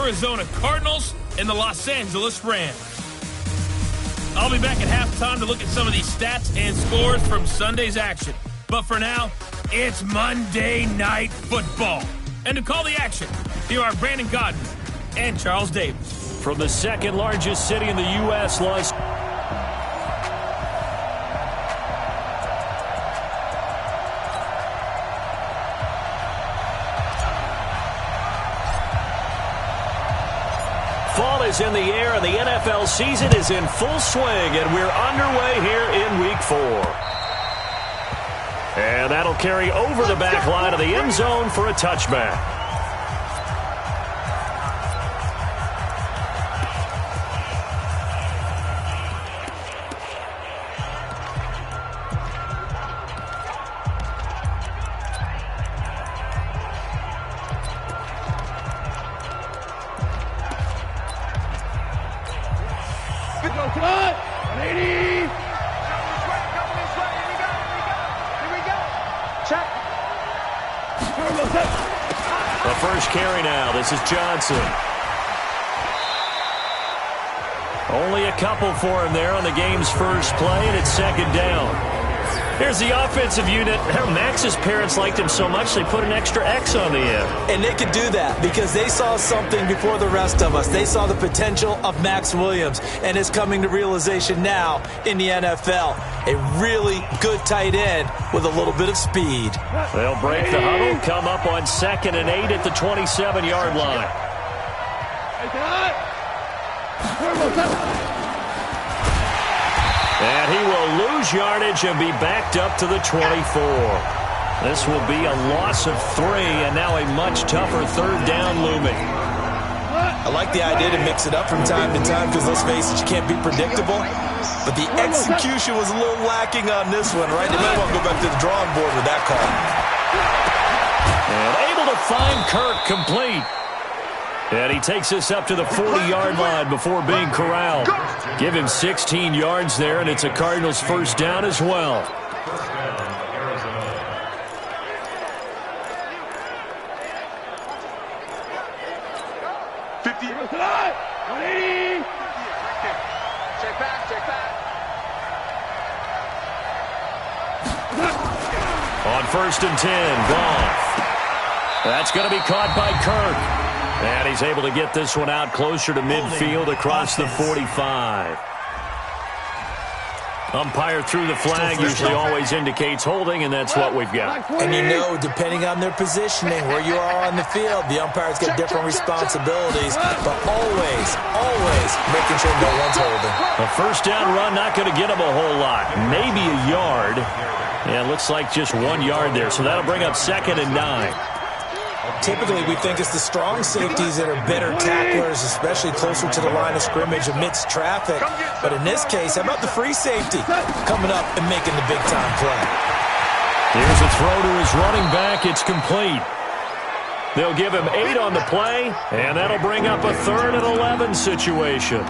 Arizona Cardinals and the Los Angeles Rams. I'll be back at halftime to look at some of these stats and scores from Sunday's action. But for now, it's Monday Night Football. And to call the action, here are Brandon Godden and Charles Davis. From the second largest city in the U.S., Los Fall is in the air, and the NFL season is in full swing, and we're underway here in Week 4. And that'll carry over the back line of the end zone for a touchback. The first carry now. This is Johnson. Only a couple for him there on the game's first play, and it's second down. Here's the offensive unit. Max's parents liked him so much they put an extra X on the end. And they could do that because they saw something before the rest of us. They saw the potential of Max Williams, and it's coming to realization now in the NFL. A really good tight end with a little bit of speed. They'll break the huddle, come up on 2nd and 8 at the 27-yard line. And he will lose yardage and be backed up to the 24. This will be a loss of 3, and now a much tougher third down looming. I like the idea to mix it up from time to time because, let's face it, you can't be predictable. But the execution was a little lacking on this one, right? They might want to go back to the drawing board with that call. And able to find Kirk complete. And he takes us up to the 40-yard line before being corralled. Give him 16 yards there, and it's a Cardinals first down as well. On 1st and 10, Goff. That's going to be caught by Kirk. And he's able to get this one out closer to midfield across the 45. Umpire threw the flag, usually always indicates holding, and that's what we've got. And you know, depending on their positioning, where you are on the field, the umpire's got different responsibilities, but always making sure no one's holding. A first down run, not going to get him a whole lot. Maybe a yard. Yeah, it looks like just 1 yard there, so that'll bring up 2nd and 9. Typically, we think it's the strong safeties that are better tacklers, especially closer to the line of scrimmage amidst traffic. But in this case, how about the free safety coming up and making the big-time play? Here's a throw to his running back. It's complete. They'll give him 8 on the play, and that'll bring up a 3rd and 11 situation.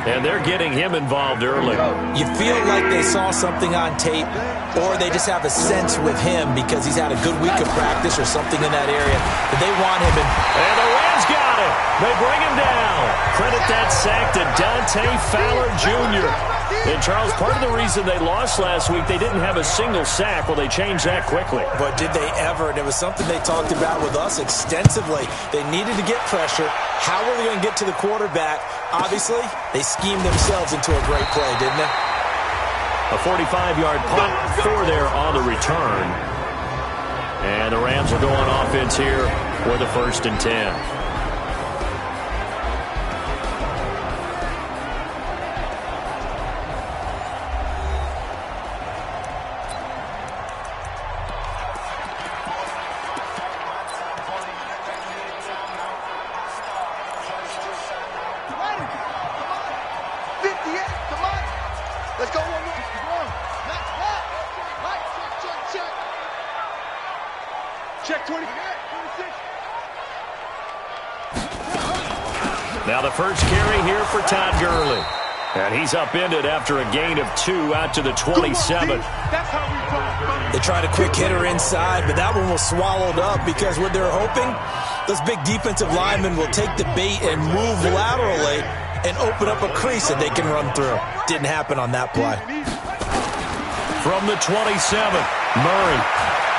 And they're getting him involved early. You feel like they saw something on tape, or they just have a sense with him because he's had a good week of practice or something in that area that they want him in. And the Rams got it. They bring him down. Credit that sack to Dante Fowler Jr. And, Charles, part of the reason they lost last week, they didn't have a single sack. Well, they changed that quickly. But did they ever? And it was something they talked about with us extensively. They needed to get pressure. How were they going to get to the quarterback? Obviously, they schemed themselves into a great play, didn't they? A 45-yard punt for there on the return. And the Rams will go on offense here for the 1st and 10. Now the first carry here for Todd Gurley. And he's upended after a gain of 2 out to the 27. They tried a quick hitter inside, but that one was swallowed up because what they're hoping, those big defensive linemen will take the bait and move laterally and open up a crease that they can run through. Didn't happen on that play. From the 27, Murray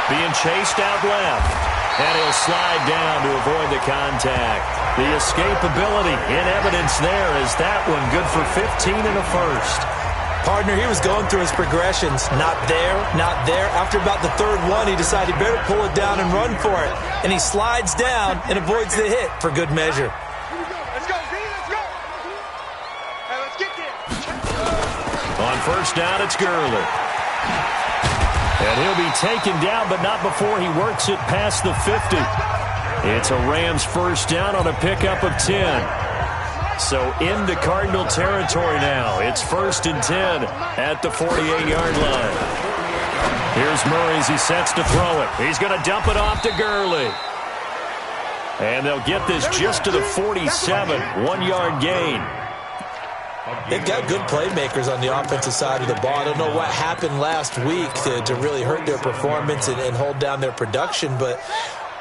being chased out left. And he'll slide down to avoid the contact. The escapability in evidence there as that one good for 15 in the first. Partner, he was going through his progressions. Not there, not there. After about the third one, he decided he better pull it down and run for it. And he slides down and avoids the hit for good measure. Let's go, Z, let's go. Hey, let's get there. On first down, it's Gurley. And he'll be taken down, but not before he works it past the 50. It's a Rams first down on a pickup of 10. So into Cardinal territory now. It's 1st and 10 at the 48-yard line. Here's Murray as he sets to throw it. He's going to dump it off to Gurley. And they'll get this just to the 47, 1-yard gain. They've got good playmakers on the offensive side of the ball. I don't know what happened last week to really hurt their performance and hold down their production, but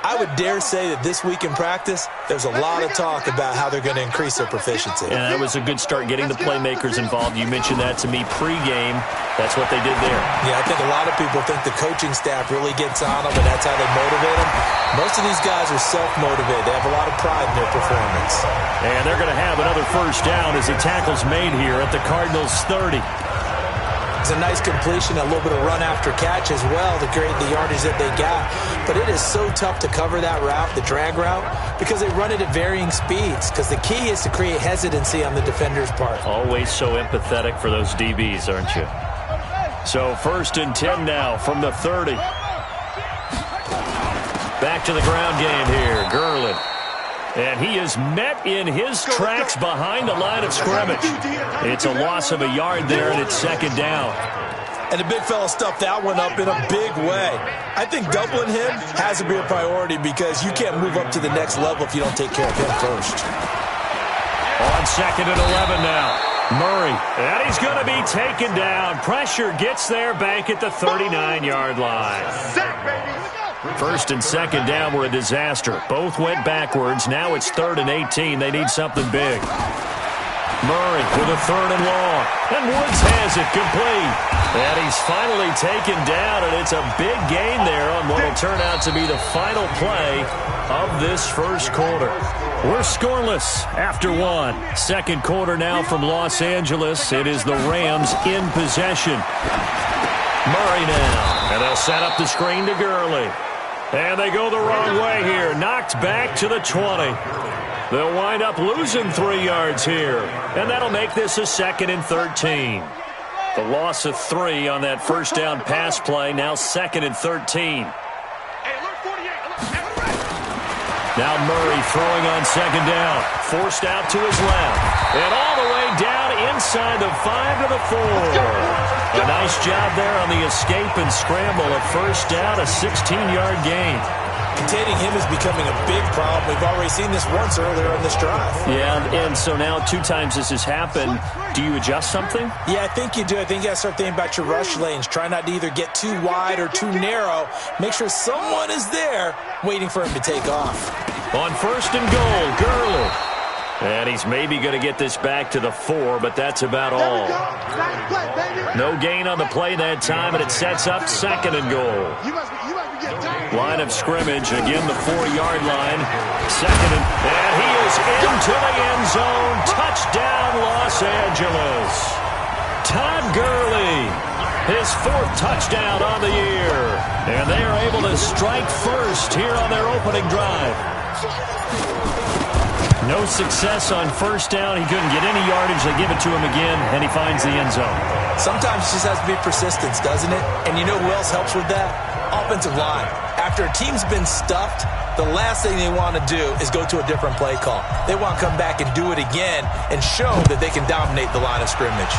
I would dare say that this week in practice, there's a lot of talk about how they're going to increase their proficiency. And that was a good start getting the playmakers involved. You mentioned that to me pregame. That's what they did there. Yeah, I think a lot of people think the coaching staff really gets on them, and that's how they motivate them. Most of these guys are self-motivated. They have a lot of pride in their performance. And they're going to have another first down as the tackle's made here at the Cardinals' 30. It's a nice completion, a little bit of run after catch as well to create the yardage that they got. But it is so tough to cover that route, the drag route, because they run it at varying speeds. Because the key is to create hesitancy on the defender's part. Always so empathetic for those DBs, aren't you? So 1st and 10 now from the 30. Back to the ground game here, Gurley. And he is met in his tracks behind the line of scrimmage. It's a loss of a yard there, and it's 2nd down. And the big fella stuffed that one up in a big way. I think doubling him has to be a priority because you can't move up to the next level if you don't take care of him first. On 2nd and 11 now. Murray, and he's going to be taken down. Pressure gets there back at the 39-yard line. 1st and 2nd down were a disaster. Both went backwards. Now it's 3rd and 18. They need something big. Murray with a 3rd and long. And Woods has it complete. And he's finally taken down, and it's a big gain there on what will turn out to be the final play of this first quarter. We're scoreless after one. 2nd quarter now from Los Angeles. It is the Rams in possession. Murray now. And they'll set up the screen to Gurley. And they go the wrong way here. Knocked back to the 20. They'll wind up losing 3 yards here. And that'll make this a 2nd and 13. The loss of 3 on that first down pass play. Now 2nd and 13. Now Murray throwing on 2nd down. Forced out to his left. And all the way down inside the 5 to the 4. A nice job there on the escape and scramble. A first down, a 16-yard gain. Containing him is becoming a big problem. We've already seen this once earlier on this drive. Yeah, and so now 2 times this has happened. Do you adjust something? Yeah, I think you do. I think you got to start thinking about your rush lanes. Try not to either get too wide or too narrow. Make sure someone is there waiting for him to take off. On 1st and goal, Gurley. And he's maybe going to get this back to the 4, but that's about all. No gain on the play that time, and it sets up 2nd and goal. Line of scrimmage, again the 4-yard line. 2nd and he is into the end zone. Touchdown, Los Angeles. Todd Gurley, his 4th touchdown on the year. And they are able to strike first here on their opening drive. No success on first down. He couldn't get any yardage. They give it to him again, and he finds the end zone. Sometimes it just has to be persistence, doesn't it? And you know who else helps with that? Offensive line. After a team's been stuffed, the last thing they want to do is go to a different play call. They want to come back and do it again and show that they can dominate the line of scrimmage.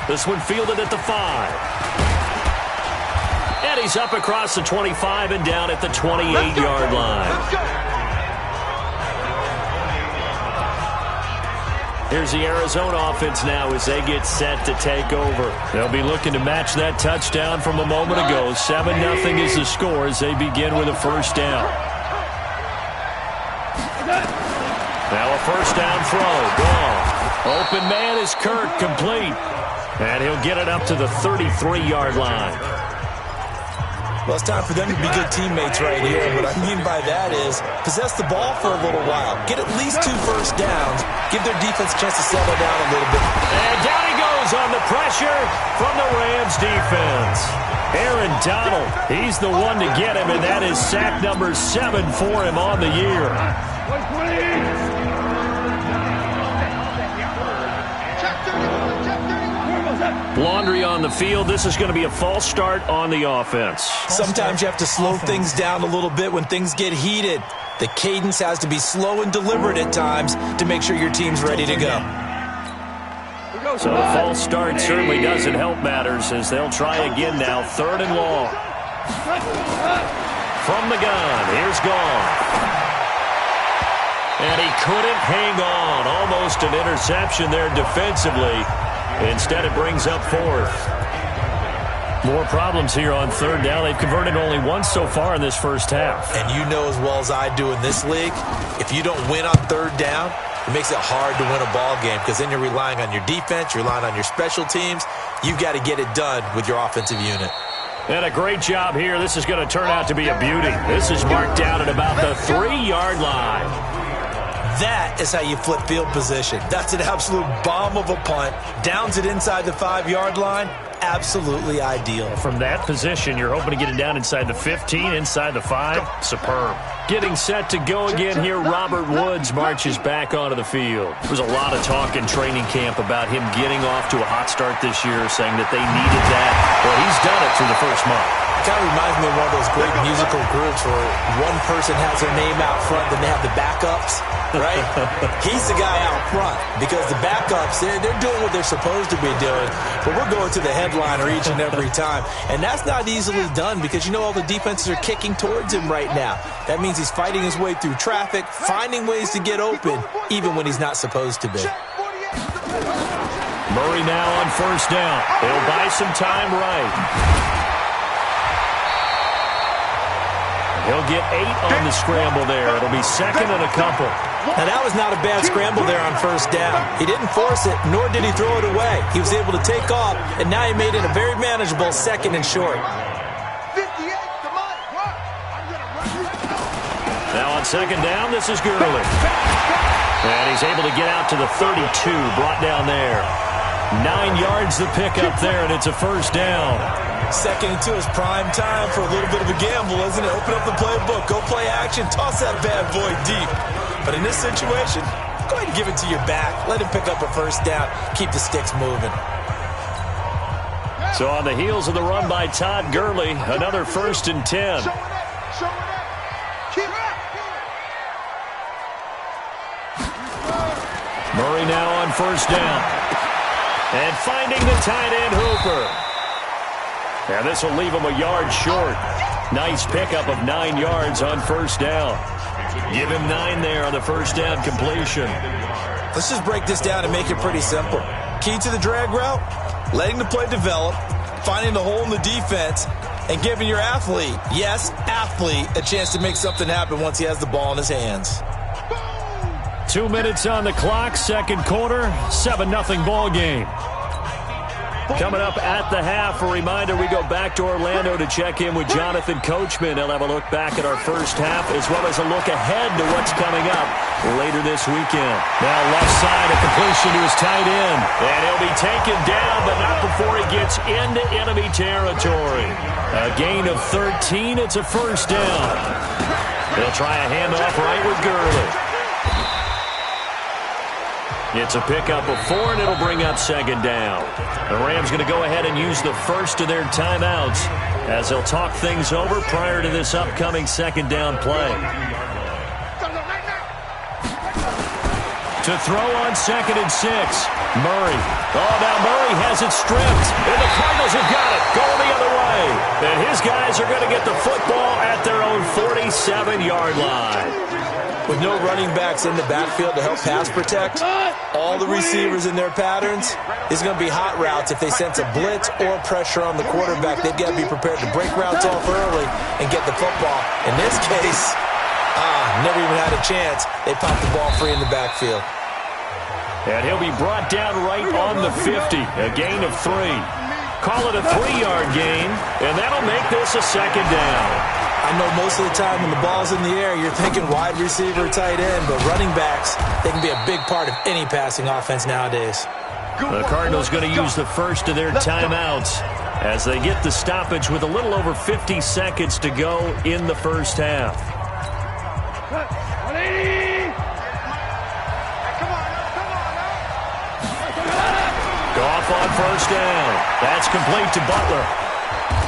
This one fielded at the 5. And he's up across the 25 and down at the 28-yard line. Here's the Arizona offense now as they get set to take over. They'll be looking to match that touchdown from a moment ago. 7-0 is the score as they begin with a first down. Now a first down throw. Gone. Open man is Kirk, complete. And he'll get it up to the 33-yard line. Well, it's time for them to be good teammates right here. What I mean by that is possess the ball for a little while. Get at least 2 first downs. Give their defense a chance to settle down a little bit. And down he goes on the pressure from the Rams defense. Aaron Donald, he's the one to get him, and that is sack number 7 for him on the year. Laundry on the field. This is going to be a false start on the offense. Sometimes you have to slow things down a little bit when things get heated. The cadence has to be slow and deliberate at times to make sure your team's ready to go. So the false start certainly doesn't help matters as they'll try again now. 3rd and long. From the gun, here's Goff. And he couldn't hang on. Almost an interception there defensively. Instead, it brings up 4th. More problems here on 3rd down. They've converted only once so far in this first half. And you know as well as I do in this league, if you don't win on 3rd down, it makes it hard to win a ball game because then you're relying on your defense, you're relying on your special teams. You've got to get it done with your offensive unit. And a great job here. This is going to turn out to be a beauty. This is marked down at about the 3-yard line. That is how you flip field position. That's an absolute bomb of a punt. Downs it inside the 5-yard line. Absolutely ideal. From that position, you're hoping to get it down inside the 15, inside the 5. Superb. Getting set to go again here, Robert Woods marches back onto the field. There was a lot of talk in training camp about him getting off to a hot start this year, saying that they needed that. Well, he's done it through the first month. It kind of reminds me of one of those great musical groups where one person has their name out front, then they have the backups, right? He's the guy out front because the backups, they're doing what they're supposed to be doing, but we're going to the headliner each and every time. And that's not easily done because, you know, all the defenses are kicking towards him right now. That means he's fighting his way through traffic, finding ways to get open, even when he's not supposed to be. Murray now on first down. He'll buy some time right. He'll get 8 on the scramble there. It'll be 2nd and a couple. Now, that was not a bad scramble there on first down. He didn't force it, nor did he throw it away. He was able to take off, and now he made it a very manageable 2nd and short. Now on 2nd down, this is Gurley. And he's able to get out to the 32, brought down there. 9 yards the pickup there, and it's a first down. 2nd and 2 is prime time for a little bit of a gamble, isn't it? Open up the playbook, go play action, toss that bad boy deep. But in this situation, go ahead and give it to your back. Let him pick up a first down. Keep the sticks moving. So on the heels of the run by Todd Gurley, another 1st and 10. Murray now on first down. And finding the tight end Hooper. And this will leave him a yard short. Nice pickup of 9 yards on first down. Give him 9 there on the first down completion. Let's just break this down and make it pretty simple. Key to the drag route, letting the play develop, finding the hole in the defense, and giving your athlete, yes, athlete, a chance to make something happen once he has the ball in his hands. 2 minutes on the clock, 2nd quarter, 7-0 ball game. Coming up at the half, a reminder, we go back to Orlando to check in with Jonathan Coachman. He'll have a look back at our first half as well as a look ahead to what's coming up later this weekend. Now left side, a completion to his tight end. And he'll be taken down, but not before he gets into enemy territory. A gain of 13, it's a first down. They'll try a handoff right with Gurley. It's a pickup of 4, and it'll bring up 2nd down. The Rams going to go ahead and use the first of their timeouts as they'll talk things over prior to this upcoming 2nd down play. To throw on 2nd and 6, Murray. Oh, now Murray has it stripped, and the Cardinals have got it. Going the other way. And his guys are going to get the football at their own 47-yard line. With no running backs in the backfield to help pass protect, all the receivers in their patterns, it's going to be hot routes. If they sense a blitz or pressure on the quarterback, they've got to be prepared to break routes off early and get the football. In this case, never even had a chance. They popped the ball free in the backfield. And he'll be brought down right on the 50, a gain of 3. Call it a 3-yard gain, and that'll make this a second down. I know most of the time when the ball's in the air, you're thinking wide receiver, tight end, but running backs, they can be a big part of any passing offense nowadays. The Cardinals going to use the first of their timeouts as they get the stoppage with a little over 50 seconds to go in the first half. Goff on first down. That's complete to Butler.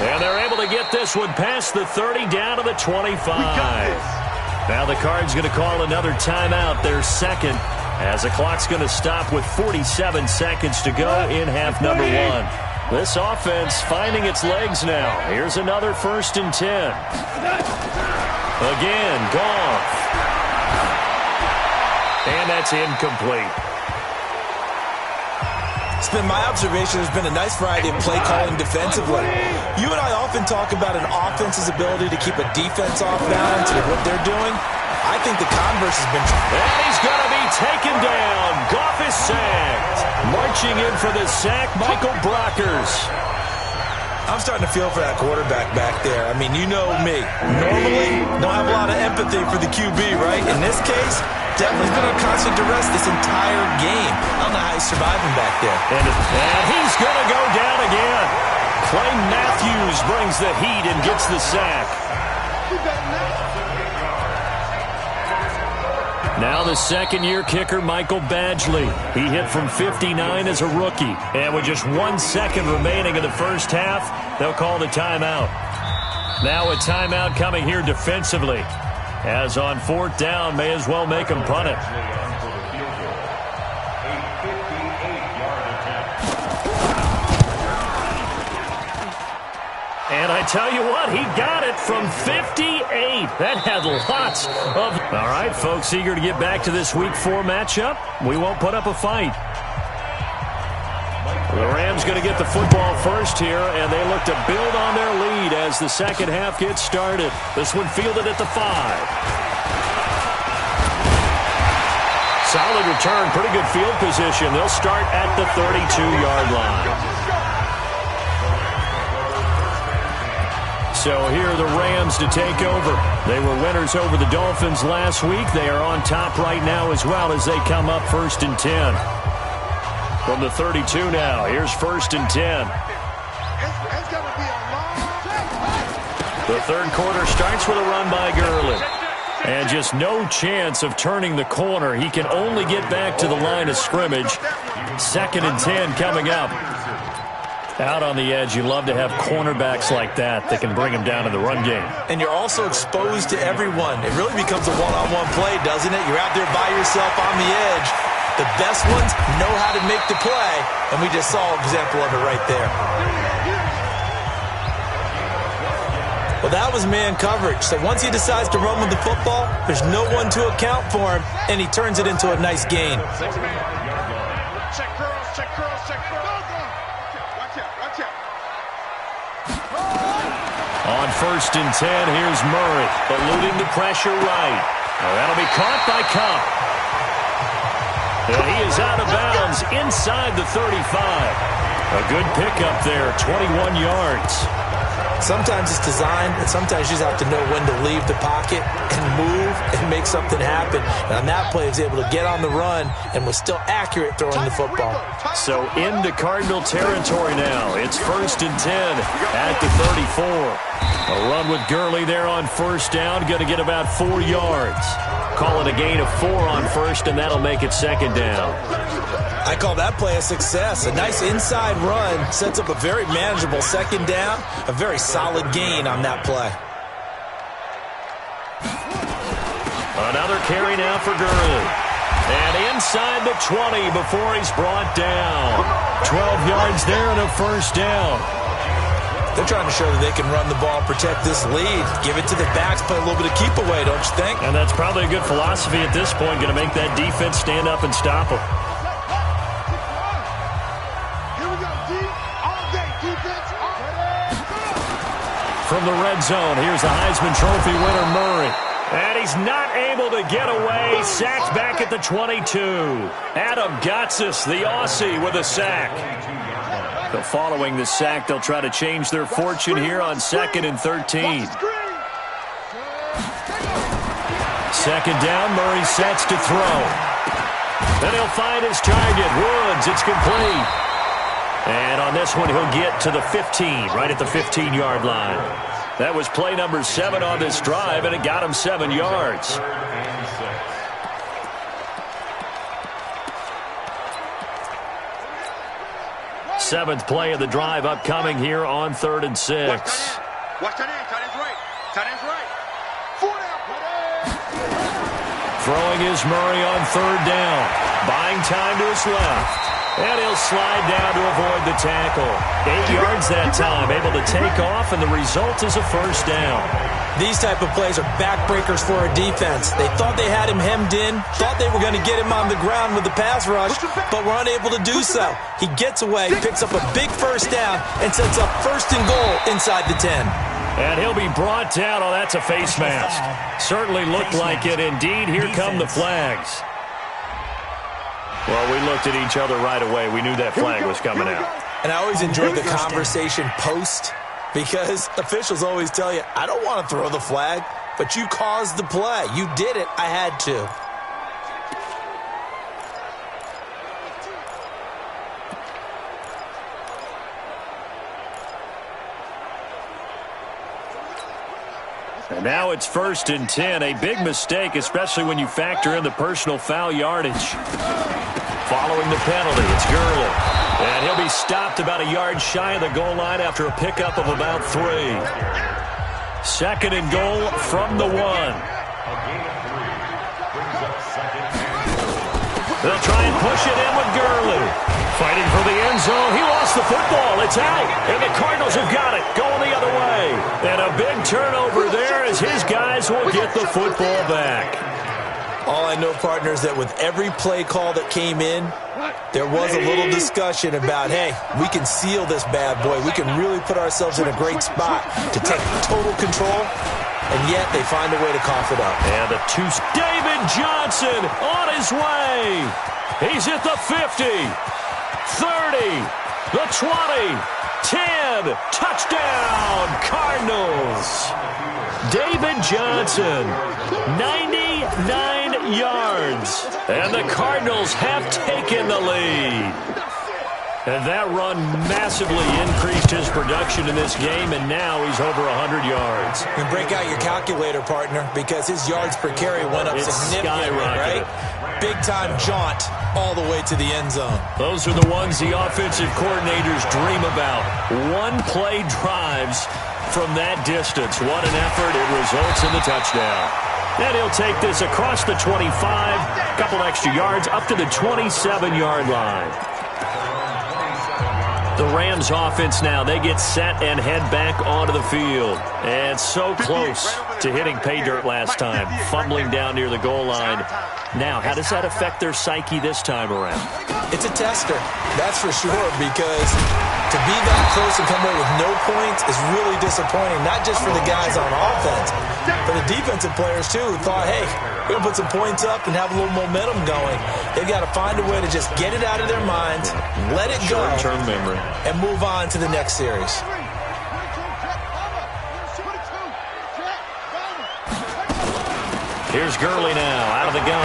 And they're able to get this one past the 30 down to the 25. Now the Cards going to call another timeout, their second, as the clock's going to stop with 47 seconds to go in half number 1. This offense finding its legs now. Here's another 1st and 10. Again, Goff. And that's incomplete. It's been my observation there's been a nice variety of play calling defensively. You and I often talk about an offense's ability to keep a defense off balance with what they're doing. I think the converse has been... And he's going to be taken down. Goff is sacked. Marching in for the sack, Michael Brockers. I'm starting to feel for that quarterback back there. I mean, you know me. Normally, don't have a lot of empathy for the QB, right? In this case, definitely been on constant duress this entire game. I don't know how he's surviving back there. And he's going to go down again. Clay Matthews brings the heat and gets the sack. Now the second-year kicker, Michael Badgley. He hit from 59 as a rookie. And with just 1 second remaining in the first half, they'll call the timeout. Now a timeout coming here defensively. As on 4th down, may as well make him punt it. And I tell you what, he got it from 58. That had lots of... All right, folks, eager to get back to this Week 4 matchup. We won't put up a fight. The Rams going to get the football first here, and they look to build on their lead as the second half gets started. This one fielded at the 5. Solid return, pretty good field position. They'll start at the 32-yard line. So here are the Rams to take over. They were winners over the Dolphins last week. They are on top right now as well as they come up 1st and 10. From the 32 now, here's 1st and 10. The third quarter starts with a run by Gurley. And just no chance of turning the corner. He can only get back to the line of scrimmage. 2nd and 10 coming up. Out on the edge, you love to have cornerbacks like that can bring him down in the run game. And you're also exposed to everyone. It really becomes a one-on-one play, doesn't it? You're out there by yourself on the edge. The best ones know how to make the play, and we just saw an example of it right there. Well, that was man coverage. So once he decides to run with the football, there's no one to account for him, and he turns it into a nice gain. Check girls, check girls, check girls. Watch out. On 1st and 10, here's Murray, eluding the pressure right. Now that'll be caught by Cup. And he is out of bounds inside the 35. A good pickup there, 21 yards. Sometimes it's designed, and sometimes you just have to know when to leave the pocket and move and make something happen. And on that play, he was able to get on the run and was still accurate throwing the football. So into Cardinal territory now. It's 1st and 10 at the 34. A run with Gurley there on 1st down. Going to get about 4 yards. Call it a gain of 4 on 1st, and that'll make it 2nd down. I call that play a success. A nice inside run sets up a very manageable 2nd down. A very solid gain on that play. Another carry now for Gurley. And inside the 20 before he's brought down. 12 yards there and a 1st down. They're trying to show that they can run the ball and protect this lead. Give it to the backs, play a little bit of keep away, don't you think? And that's probably a good philosophy at this point, going to make that defense stand up and stop them. Here we go, D. All day, defense. All day. From the red zone, here's the Heisman Trophy winner, Murray. And he's not able to get away. Sacked back at the 22. Adam Gotsis, the Aussie, with a sack. But following the sack, they'll try to change their fortune here on 2nd and 13. Second down, Murray sets to throw. Then he'll find his target, Woods. It's complete. And on this one, he'll get to the 15, right at the 15-yard line. That was play number 7 on this drive, and it got him 7 yards. Seventh play of the drive upcoming here on 3rd and 6. Watch tight end. Tight end's right. Tight end's right. 4 down. Throwing is Murray on 3rd down. Buying time to his left. And he'll slide down to avoid the tackle. 8 yards that time, able to take off, and the result is a first down. These type of plays are backbreakers for a defense. They thought they had him hemmed in, thought they were going to get him on the ground with the pass rush, but were unable to do so. He gets away, picks up a big first down, and sets up 1st and goal inside the 10. And he'll be brought down. Oh, that's a face mask. Certainly looked like it. Indeed, here come the flags. Well, we looked at each other right away. We knew that flag was coming out. And I always enjoy the conversation post, because officials always tell you, I don't want to throw the flag, but you caused the play. You did it. I had to. And now it's 1st and 10. A big mistake, especially when you factor in the personal foul yardage. Following the penalty, it's Gurley. And he'll be stopped about a yard shy of the goal line after a pickup of about 3. 2nd and goal from the 1. They'll try and push it in with Gurley. Fighting for the end zone. He lost the football. It's out. And the Cardinals have got it. Going the other way. And a big turnover there as his guys will get the football back. All I know, partner, is that with every play call that came in, there was a little discussion about, hey, we can seal this bad boy. We can really put ourselves in a great spot to take total control, and yet they find a way to cough it up. And the 2, David Johnson on his way. He's at the 50, 30, the 20, 10, touchdown, Cardinals. David Johnson, 99 yards, and the Cardinals have taken the lead. And that run massively increased his production in this game, and now he's over 100 yards. You can break out your calculator, partner, because his yards per carry went up significantly, right? Big-time jaunt all the way to the end zone. Those are the ones the offensive coordinators dream about. One-play drives from that distance. What an effort. It results in the touchdown. And he'll take this across the 25, a couple extra yards, up to the 27-yard line. The Rams offense now, they get set and head back onto the field. And so close to hitting pay dirt last time, fumbling down near the goal line. Now, how does that affect their psyche this time around? It's a tester, that's for sure, because to be that close and come away with no points is really disappointing, not just for the guys on offense, but the defensive players, too, who thought, hey, we're going to put some points up and have a little momentum going. They've got to find a way to just get it out of their minds, let it go, short-term memory, and move on to the next series. Here's Gurley now, out of the gun.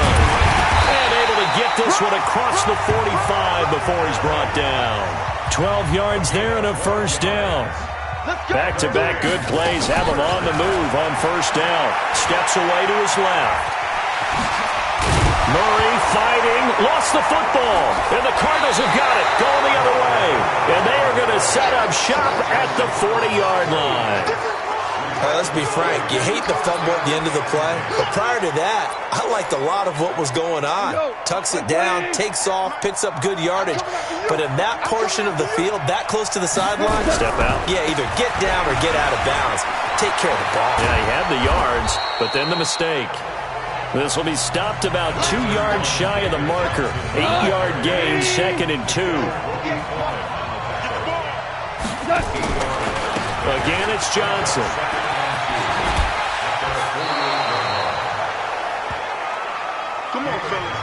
And able to get this one across the 45 before he's brought down. 12 yards there and a first down. Back-to-back good plays have him on the move on first down. Steps away to his left. Murray fighting, lost the football. And the Cardinals have got it, going the other way. And they are going to set up shop at the 40-yard line. Let's be frank, you hate the fumble at the end of the play, but prior to that, I liked a lot of what was going on. Tucks it down, takes off, picks up good yardage, but in that portion of the field, that close to the sideline, step out. Yeah, either get down or get out of bounds. Take care of the ball. Yeah, he had the yards, but then the mistake. This will be stopped about 2 yards shy of the marker. 8-yard gain, 2nd and 2. Again, it's Johnson. Come on, fellas.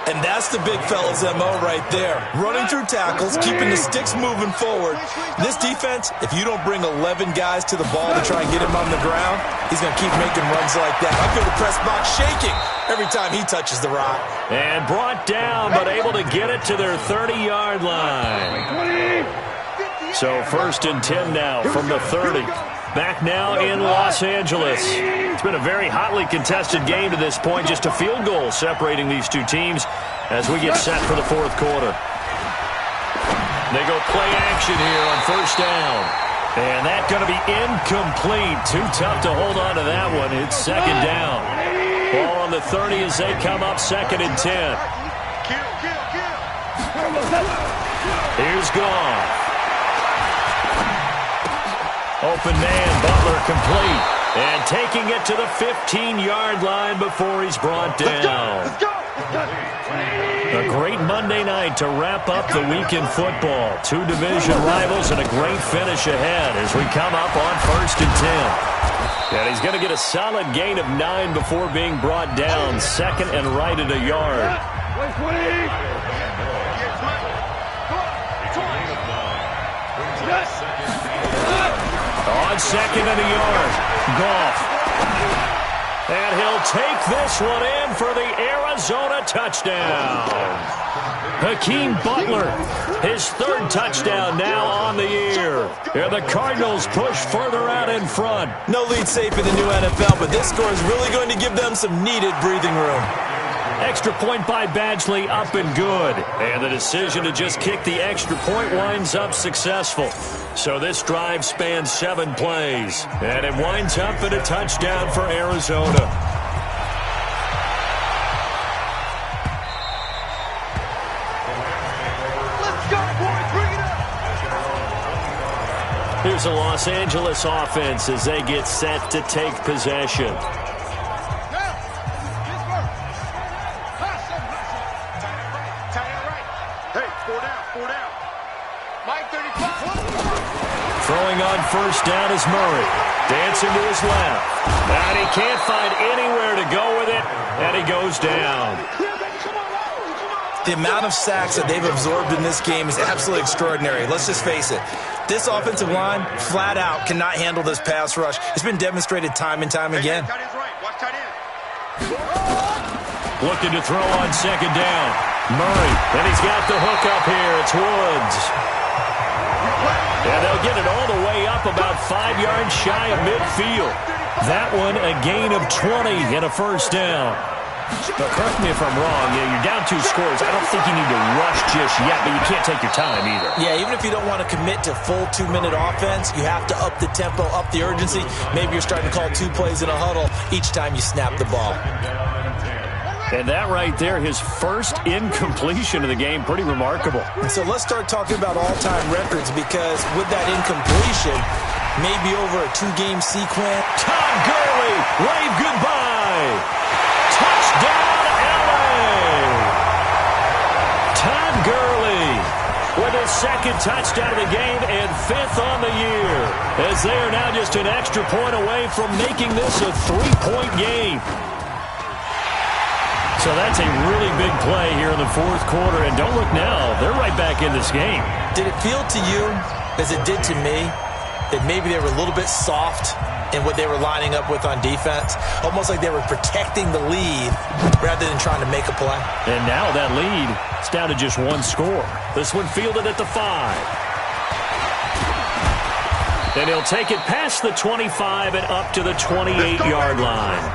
And that's the big fella's MO right there. Running through tackles, keeping the sticks moving forward. This defense, if you don't bring 11 guys to the ball to try and get him on the ground, he's going to keep making runs like that. I feel the press box shaking every time he touches the rock. And brought down, but able to get it to their 30-yard line. So 1st and 10 now from the 30. Back now in Los Angeles. It's been a very hotly contested game to this point. Just a field goal separating these two teams as we get set for the 4th quarter. They go play action here on 1st down. And that's going to be incomplete. Too tough to hold on to that one. It's 2nd down. Ball on the 30 as they come up 2nd and 10. Here's Goff. Open man, Butler complete. And taking it to the 15-yard line before he's brought down. A great Monday night to wrap up the week in football. 2 division rivals and a great finish ahead as we come up on 1st and 10. And he's going to get a solid gain of 9 before being brought down. 2nd and right at a yard. On 2nd and a yard, Goff. And he'll take this one in for the Arizona touchdown. Hakeem Butler, his 3rd touchdown now on the year. And the Cardinals push further out in front. No lead safe in the new NFL, but this score is really going to give them some needed breathing room. Extra point by Badgley, up and good. And the decision to just kick the extra point winds up successful. So this drive spans 7 plays. And it winds up in a touchdown for Arizona. Let's go, boys. Bring it up. Here's the Los Angeles offense as they get set to take possession. Throwing on 1st down is Murray. Dancing to his left. And he can't find anywhere to go with it. And he goes down. The amount of sacks that they've absorbed in this game is absolutely extraordinary. Let's just face it. This offensive line, flat out, cannot handle this pass rush. It's been demonstrated time and time again. Looking to throw on 2nd down. Murray. And he's got the hook up here. It's Woods. And they'll get it all the way up about 5 yards shy of midfield. That one a gain of 20 and a 1st down. But correct me if I'm wrong. You're down 2 scores. I don't think you need to rush just yet, but you can't take your time either. Yeah, even if you don't want to commit to full 2-minute offense, you have to up the tempo, up the urgency. Maybe you're starting to call 2 plays in a huddle each time you snap the ball. And that right there, his 1st incompletion of the game, pretty remarkable. So let's start talking about all-time records, because with that incompletion, maybe over a 2-game sequence. Todd Gurley, wave goodbye. Touchdown, LA. Todd Gurley with his 2nd touchdown of the game and 5th on the year, as they are now just an extra point away from making this a 3-point game. So that's a really big play here in the 4th quarter. And don't look now, they're right back in this game. Did it feel to you, as it did to me, that maybe they were a little bit soft in what they were lining up with on defense? Almost like they were protecting the lead rather than trying to make a play. And now that lead is down to just 1 score. This one fielded at the 5. And he'll take it past the 25 and up to the 28-yard line.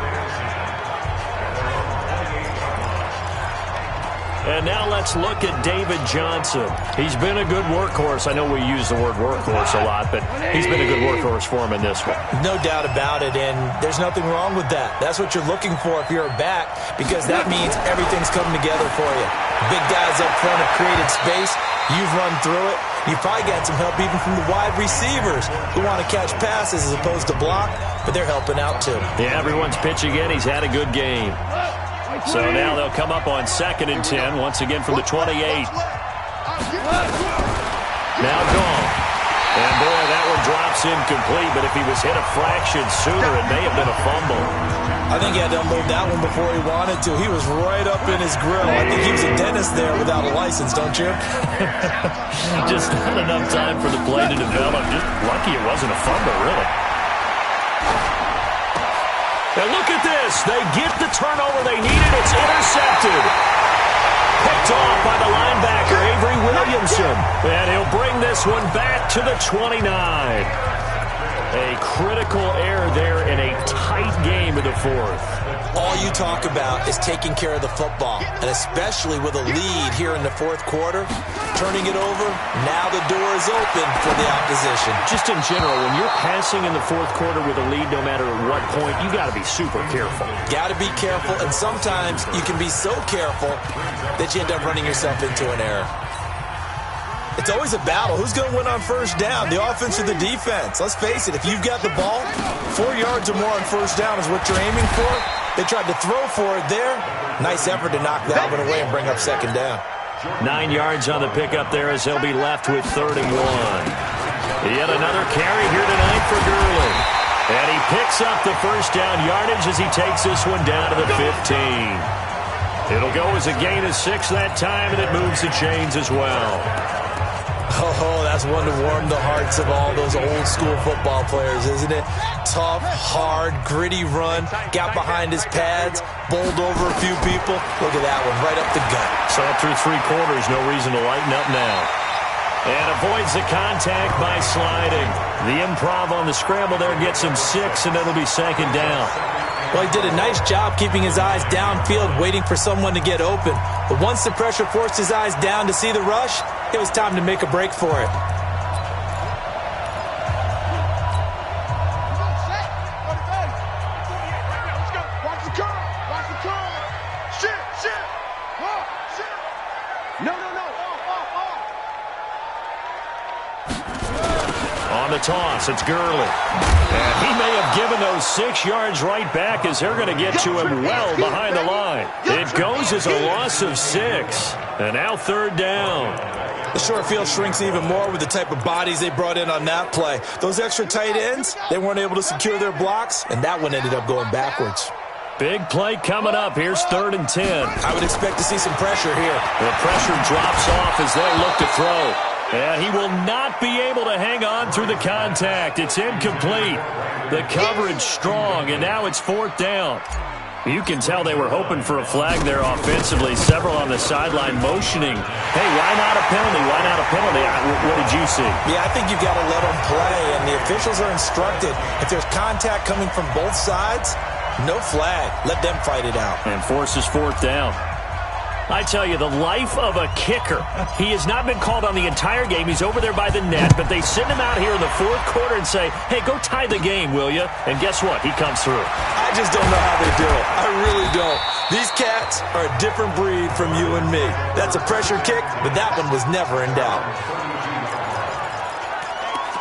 And now let's look at David Johnson. He's been a good workhorse. I know we use the word workhorse a lot, but he's been a good workhorse for him in this one. No doubt about it, and there's nothing wrong with that. That's what you're looking for if you're a back, because that means everything's coming together for you. Big guys up front have created space. You've run through it. You've probably got some help even from the wide receivers who want to catch passes as opposed to block, but they're helping out too. Yeah, everyone's pitching in. He's had a good game. So now they'll come up on 2nd and 10, once again from the 28. Now gone. And boy, that one drops incomplete, but if he was hit a fraction sooner, it may have been a fumble. I think he had to unload that one before he wanted to. He was right up in his grill. I think he was a dentist there without a license, don't you? Just not enough time for the play to develop. Just lucky it wasn't a fumble, really. And look at this. They get the turnover they needed. It's intercepted. Picked off by the linebacker, Avery Williamson. And he'll bring this one back to the 29. A critical error there in a tight game of the 4th. All you talk about is taking care of the football, and especially with a lead here in the 4th quarter, turning it over, now the door is open for the opposition. Just in general, when you're passing in the 4th quarter with a lead, no matter at what point, you got to be super careful. Got to be careful, and sometimes you can be so careful that you end up running yourself into an error. It's always a battle. Who's going to win on first down, the offense or the defense? Let's face it, if you've got the ball, 4 yards or more on first down is what you're aiming for. They tried to throw for it there. Nice effort to knock that one away and bring up 2nd down. 9 yards on the pickup there as they'll be left with 31. Yet another carry here tonight for Gurley. And he picks up the first down yardage as he takes this one down to the 15. It'll go as a gain of 6 that time, and it moves the chains as well. Oh, that's one to warm the hearts of all those old-school football players, isn't it? Tough, hard, gritty run, got behind his pads, bowled over a few people. Look at that one, right up the gut. So through 3 quarters, no reason to lighten up now. And avoids the contact by sliding. The improv on the scramble there gets him 6, and it'll be 2nd down. Well, he did a nice job keeping his eyes downfield, waiting for someone to get open. But once the pressure forced his eyes down to see the rush, it was time to make a break for it. On the toss, it's Gurley. And he may have given those 6 yards right back as they're going to get to him well behind the line. It goes as a loss of 6. And now 3rd down. The short field shrinks even more with the type of bodies they brought in on that play. Those extra tight ends, they weren't able to secure their blocks, and that one ended up going backwards. Big play coming up. Here's 3rd and 10. I would expect to see some pressure here. The pressure drops off as they look to throw. And he will not be able to hang on through the contact. It's incomplete. The coverage strong, and now it's 4th down. You can tell they were hoping for a flag there offensively. Several on the sideline motioning. Hey, why not a penalty? Why not a penalty? What did you see? Yeah, I think you've got to let them play, and the officials are instructed. If there's contact coming from both sides, no flag. Let them fight it out. And forces 4th down. I tell you, the life of a kicker. He has not been called on the entire game. He's over there by the net, but they send him out here in the 4th quarter and say, hey, go tie the game, will you? And guess what? He comes through. I just don't know how they do it. I really don't. These cats are a different breed from you and me. That's a pressure kick, but that one was never in doubt.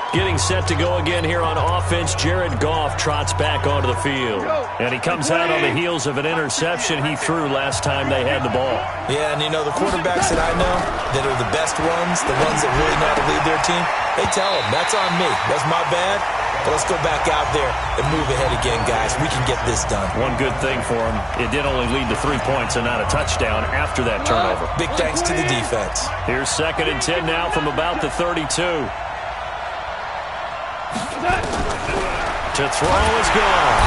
Getting set to go again here on offense, Jared Goff trots back onto the field. And he comes out on the heels of an interception he threw last time they had the ball. Yeah, and you know, the quarterbacks that I know that are the best ones, the ones that really know how to lead their team, they tell them, that's on me. That's my bad. But let's go back out there and move ahead again, guys. We can get this done. One good thing for him, it did only lead to 3 points and not a touchdown after that turnover. Big thanks to the defense. Here's 2nd and 10 now from about the 32. To throw is gone.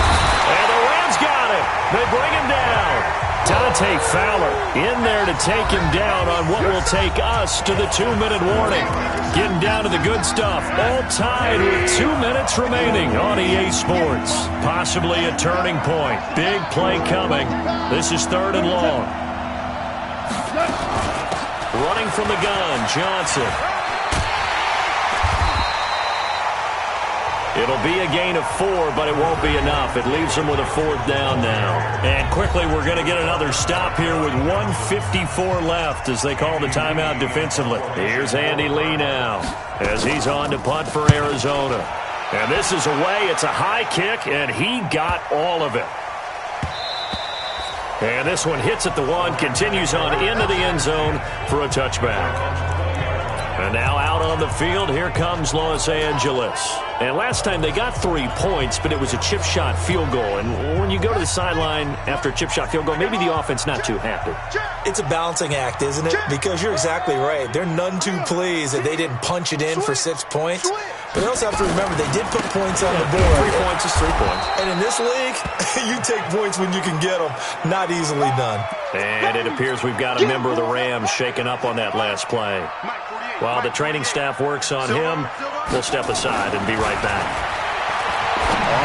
And the Rams got it. They bring him down. Dante Fowler in there to take him down on what will take us to the 2-minute warning. Getting down to the good stuff. All tied with 2 minutes remaining on EA Sports. Possibly a turning point. Big play coming. This is 3rd and long. Running from the gun, Johnson. It'll be a gain of 4, but it won't be enough. It leaves them with a 4th down now. And quickly, we're going to get another stop here with 1:54 left as they call the timeout defensively. Here's Andy Lee now as he's on to punt for Arizona. And this is away. It's a high kick, and he got all of it. And this one hits at the 1, continues on into the end zone for a touchback. And now out on the field, here comes Los Angeles. And last time they got 3 points, but it was a chip shot field goal. And when you go to the sideline after a chip shot field goal, maybe the offense not too happy. It's a balancing act, isn't it? Because you're exactly right. They're none too pleased that they didn't punch it in for 6 points. But they also have to remember they did put points on the board. 3 points is 3 points. And in this league, you take points when you can get them. Not easily done. And it appears we've got a member of the Rams shaken up on that last play. While the training staff works on him, we'll step aside and be right back.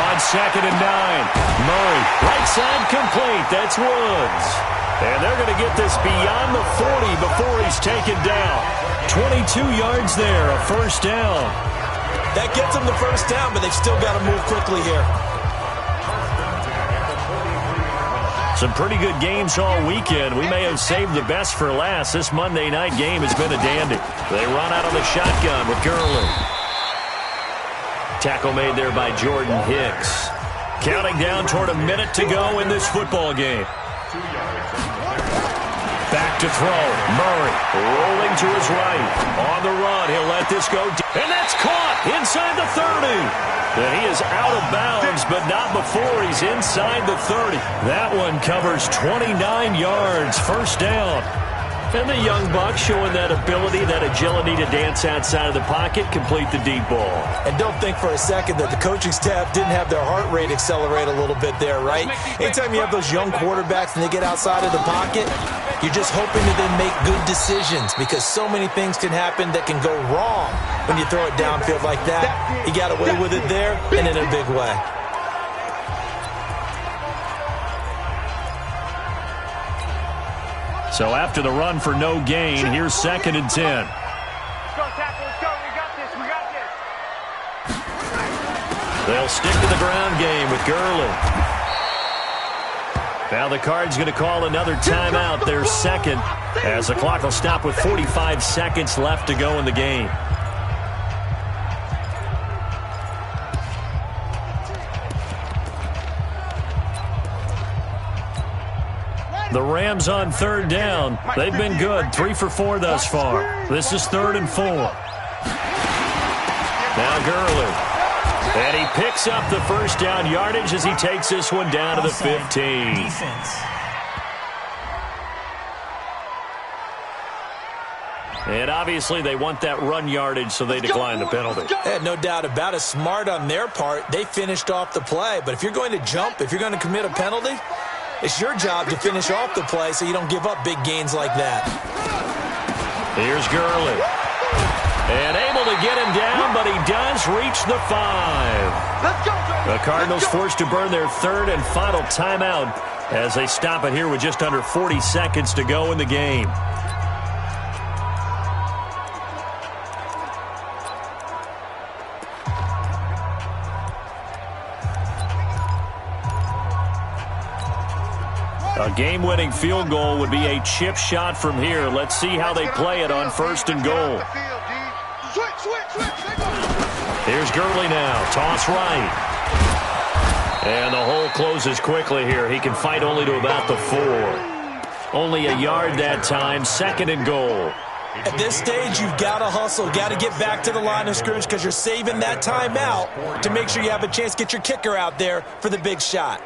On 2nd and 9, Murray, right side complete. That's Woods. And they're going to get this beyond the 40 before he's taken down. 22 yards there, a 1st down. That gets them the 1st down, but they've still got to move quickly here. Some pretty good games all weekend. We may have saved the best for last. This Monday night game has been a dandy. They run out of the shotgun with Gurley. Tackle made there by Jordan Hicks. Counting down toward a minute to go in this football game. Back to throw. Murray rolling to his right. On the run, he'll let this go. And that's caught inside the 30. And he is out of bounds, but not before he's inside the 30. That one covers 29 yards. 1st down. And the young buck showing that ability, that agility to dance outside of the pocket, complete the deep ball. And don't think for a second that the coaching staff didn't have their heart rate accelerate a little bit there, right? Anytime you have those young quarterbacks and they get outside of the pocket, you're just hoping that they make good decisions because so many things can happen that can go wrong when you throw it downfield like that. He got away with it there and in a big way. So after the run for no gain, here's 2nd and 10. Let's go, tackle. Let's go. We got this. We got this. They'll stick to the ground game with Gurley. Now the Cards going to call another timeout, their 2nd, as the clock will stop with 45 seconds left to go in the game. The Rams on 3rd down. They've been good, 3 for 4 thus far. This is 3rd and 4. Now Gurley. And he picks up the 1st down yardage as he takes this one down to the 15. And obviously they want that run yardage, so they decline the penalty. Yeah, no doubt about it. Smart on their part. They finished off the play. But if you're going to jump, if you're going to commit a penalty, it's your job to finish off the play so you don't give up big gains like that. Here's Gurley. And able to get him down, but he does reach the 5. The Cardinals forced to burn their 3rd and final timeout as they stop it here with just under 40 seconds to go in the game. A game-winning field goal would be a chip shot from here. Let's see how they play it on 1st and goal. Here's Gurley now. Toss right. And the hole closes quickly here. He can fight only to about the 4. Only a yard that time. 2nd and goal. At this stage, you've got to hustle. Got to get back to the line of scrimmage because you're saving that timeout to make sure you have a chance to get your kicker out there for the big shot.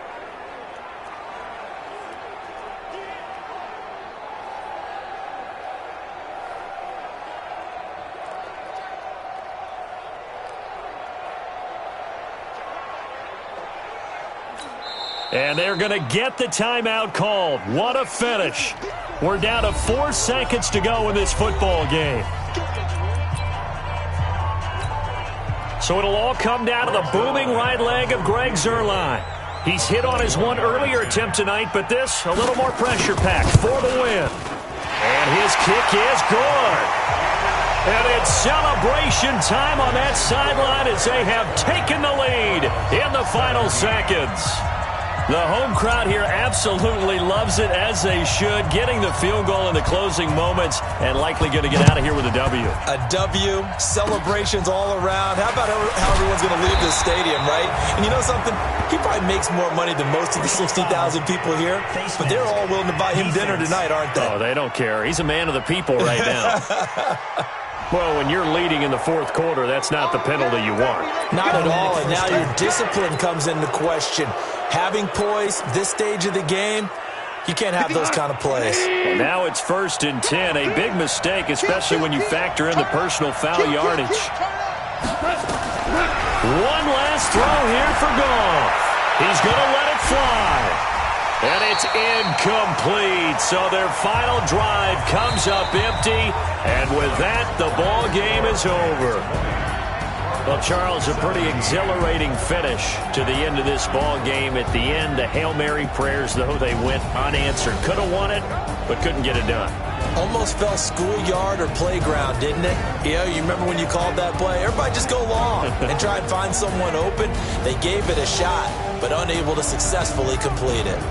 And they're going to get the timeout called. What a finish. We're down to 4 seconds to go in this football game. So it'll all come down to the booming right leg of Greg Zuerlein. He's hit on his one earlier attempt tonight, but this, a little more pressure packed for the win. And his kick is good. And it's celebration time on that sideline as they have taken the lead in the final seconds. The home crowd here absolutely loves it, as they should, getting the field goal in the closing moments and likely going to get out of here with a W. A W, celebrations all around. How about how everyone's going to leave this stadium, right? And you know something? He probably makes more money than most of the 60,000 people here, but they're all willing to buy him dinner tonight, aren't they? Oh, they don't care. He's a man of the people right now. Well, when you're leading in the fourth quarter, that's not the penalty you want. Not at all, and now your discipline comes into question. Having poise this stage of the game, you can't have those kind of plays. Well, now it's 1st and 10, a big mistake, especially when you factor in the personal foul yardage. One last throw here for Goff. He's going to let it fly. And it's incomplete, so their final drive comes up empty, and with that, the ball game is over. Well, Charles, a pretty exhilarating finish to the end of this ball game. At the end, the Hail Mary prayers, though, they went unanswered. Could have won it, but couldn't get it done. Almost felt schoolyard or playground, didn't it? You remember when you called that play? Everybody just go long and try and find someone open. They gave it a shot, but unable to successfully complete it.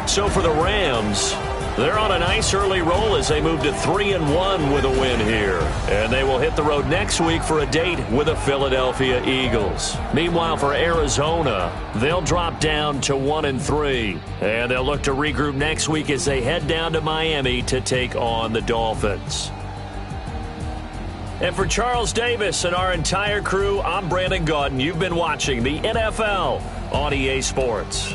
So for the Rams, they're on a nice early roll as they move to 3-1 with a win here. And they will hit the road next week for a date with the Philadelphia Eagles. Meanwhile, for Arizona, they'll drop down to 1-3. And they'll look to regroup next week as they head down to Miami to take on the Dolphins. And for Charles Davis and our entire crew, I'm Brandon Gaudin. You've been watching the NFL on EA Sports.